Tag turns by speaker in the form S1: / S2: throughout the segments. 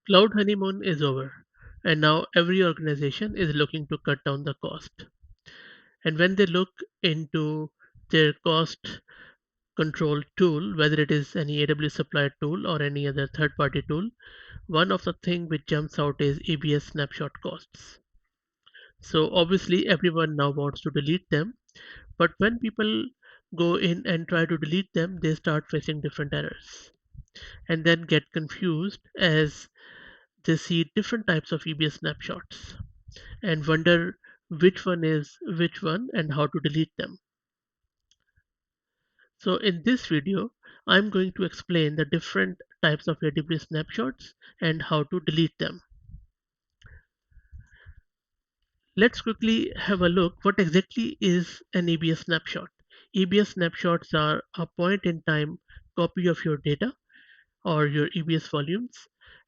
S1: Cloud honeymoon is over, and now every organization is looking to cut down the cost. And when they look into their cost control tool, whether it is any AWS supplied tool or any other third party tool, one of the thing which jumps out is ABS snapshot costs. So obviously everyone now wants to delete them, but when people go in and try to delete them, they start facing different errors and then get confused as they see different types of EBS snapshots and wonder which one is which one and how to delete them. So in this video, I'm going to explain the different types of AWS snapshots and how to delete them. Let's quickly have a look what exactly is an EBS snapshot. EBS snapshots are a point in time copy of your data or your EBS volumes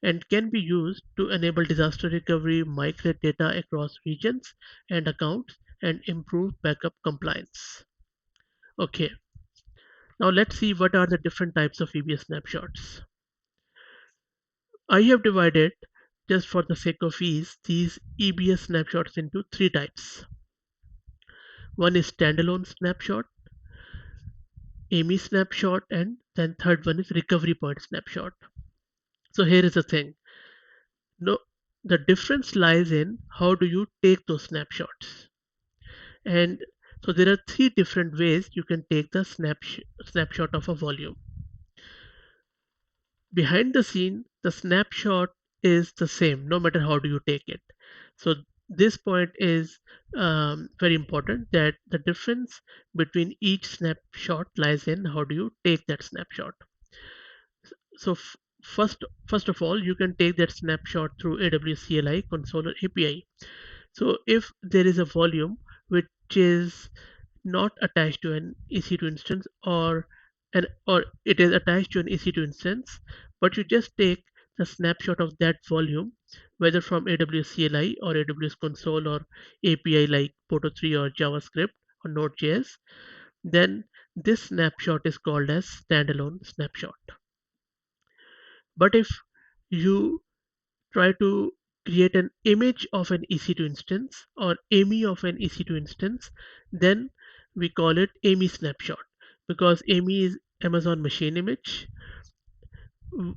S1: and can be used to enable disaster recovery, migrate data across regions and accounts, and improve backup compliance. Okay, now let's see what are the different types of EBS snapshots. I have divided, just for the sake of ease, these EBS snapshots into three types. One is standalone snapshot, AMI snapshot, and then third one is recovery point snapshot. So here is the thing. No, the difference lies in how do you take those snapshots. And so there are three different ways you can take the snapshot of a volume. Behind the scene, the snapshot is the same no matter how do you take it. So this point is very important, that the difference between each snapshot lies in how do you take that snapshot. So first of all, you can take that snapshot through AWS CLI console or API. So if there is a volume which is not attached to an EC2 instance, or it is attached to an EC2 instance, but you just take the snapshot of that volume, whether from AWS CLI or AWS console or API like Poto 3 or JavaScript or Node.js, then this snapshot is called as standalone snapshot. But if you try to create an image of an EC2 instance or AMI of an EC2 instance, then we call it AMI snapshot, because AMI is Amazon Machine Image.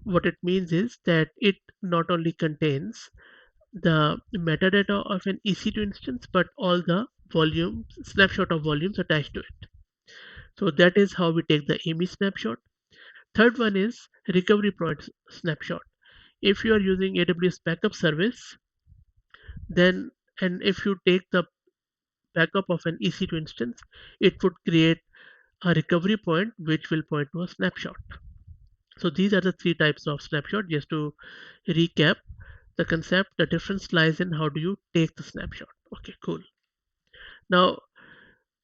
S1: What it means is that it not only contains the metadata of an EC2 instance, but all the volumes, snapshot of volumes attached to it. So that is how we take the AMI snapshot. Third one is recovery point snapshot. If you are using AWS backup service, then and if you take the backup of an EC2 instance, it would create a recovery point which will point to a snapshot. So these are the three types of snapshot. Just to recap the concept, the difference lies in how do you take the snapshot. Okay, cool. Now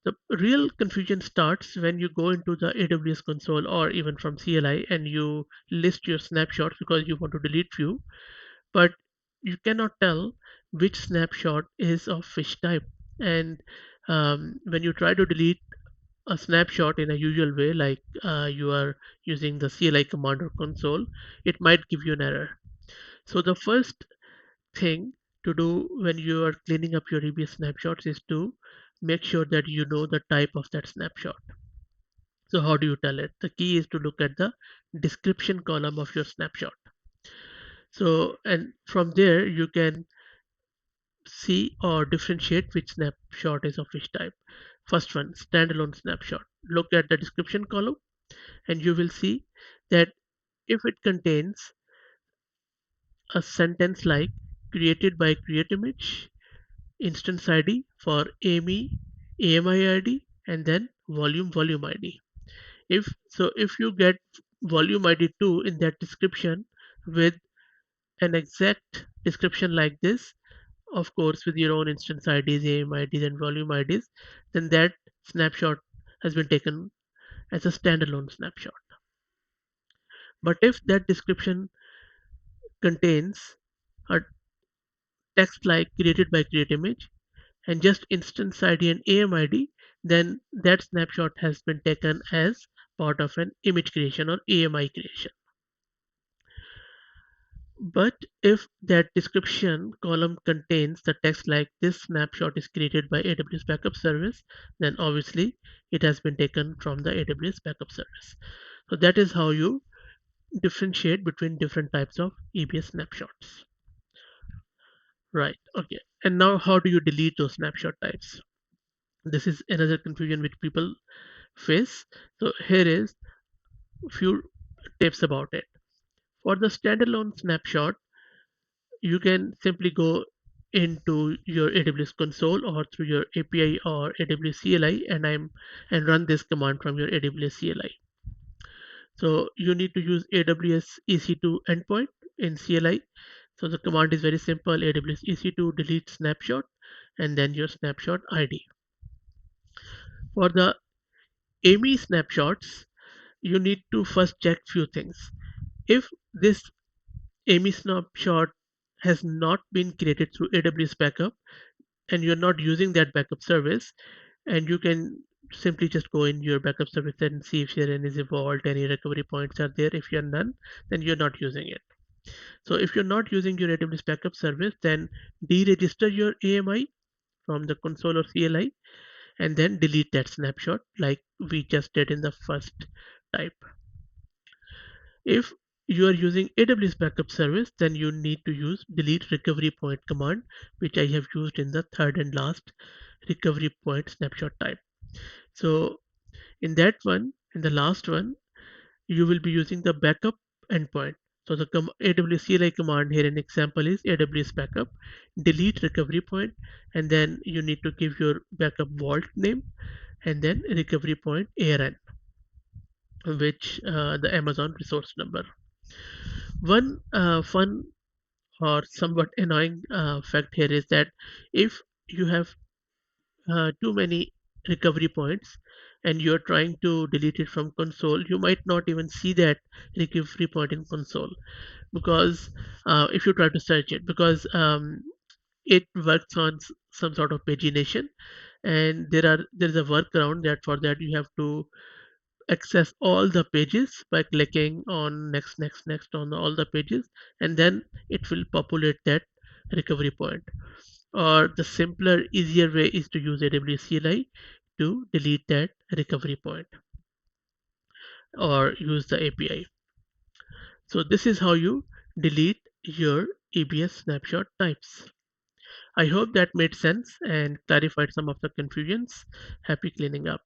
S1: the real confusion starts when you go into the AWS console or even from CLI and you list your snapshots because you want to delete few, but you cannot tell which snapshot is of which type. And when you try to delete a snapshot in a usual way, like you are using the CLI command or console, it might give you an error. So the first thing to do when you are cleaning up your EBS snapshots is to make sure that you know the type of that snapshot. So how do you tell it? The key is to look at the description column of your snapshot. So, and from there you can see or differentiate which snapshot is of which type. First one, standalone snapshot. Look at the description column and you will see that if it contains a sentence like created by create image, instance ID for AMI ID, and then volume ID. If you get volume ID 2 in that description with an exact description like this, of course, with your own instance IDs, AMI IDs, and volume IDs, then that snapshot has been taken as a standalone snapshot. But if that description contains a text like created by create image and just instance ID and AMI ID, then that snapshot has been taken as part of an image creation or AMI creation. But if that description column contains the text like this snapshot is created by AWS Backup Service, then obviously it has been taken from the AWS Backup Service. So that is how you differentiate between different types of EBS snapshots. Right. Okay. And now how do you delete those snapshot types? This is another confusion which people face. So here is a few tips about it. For the standalone snapshot, you can simply go into your AWS console or through your API or AWS CLI and run this command from your AWS CLI. So you need to use AWS EC2 endpoint in CLI. So the command is very simple: AWS EC2 delete snapshot and then your snapshot ID. For the AMI snapshots, you need to first check few things. If this AMI snapshot has not been created through AWS backup and you're not using that backup service, and you can simply just go in your backup service and see if there is a vault, any recovery points are there. If you're none, then you're not using it. So if you're not using your AWS backup service, then deregister your AMI from the console or CLI and then delete that snapshot like we just did in the first type. If you are using AWS backup service, then you need to use delete recovery point command, which I have used in the third and last recovery point snapshot type. So in that one, in the last one, you will be using the backup endpoint. So the AWS CLI command here in example is AWS backup, delete recovery point, and then you need to give your backup vault name and then recovery point ARN, which the Amazon resource number. One fun or somewhat annoying fact here is that if you have too many recovery points and you're trying to delete it from console, you might not even see that recovery point in console because if you try to search it, because it works on some sort of pagination, and there is a workaround that for that you have to access all the pages by clicking on next next next on all the pages, and then it will populate that recovery point. Or the simpler easier way is to use AWS CLI to delete that recovery point or use the API. So this is how you delete your EBS snapshot types. I hope that made sense and clarified some of the confusions. Happy cleaning up.